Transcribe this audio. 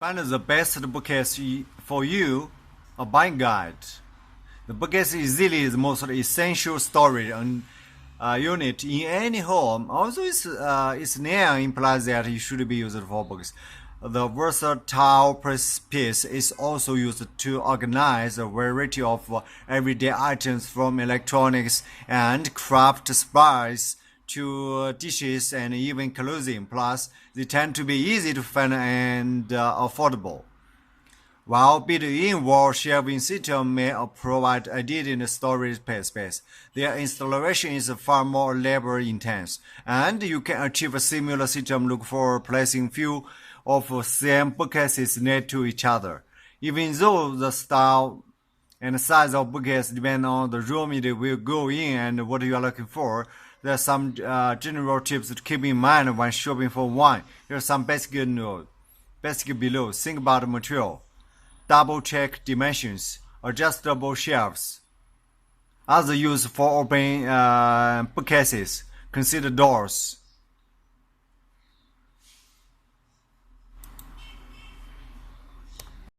Find the best bookcase for you, a buying guide. The bookcase is easily the most essential storage unit in any home. Also, its name implies that it should be used for books. The versatile piece is also used to organize a variety of everyday items from electronics and craft supplies to dishes and even clothing. Plus, they tend to be easy to find and affordable. While built-in wall shelving system may provide additional storage space, their installation is far more labor-intense, and you can achieve a similar system look for placing few of the same bookcases next to each other. Even though the style and size of bookcase depend on the room it will go in and what you are looking for, there are some general tips to keep in mind when shopping for one. Here are some basic notes. Basic below. Think about the material. Double check dimensions. Adjustable shelves. Other use for open bookcases. Consider doors.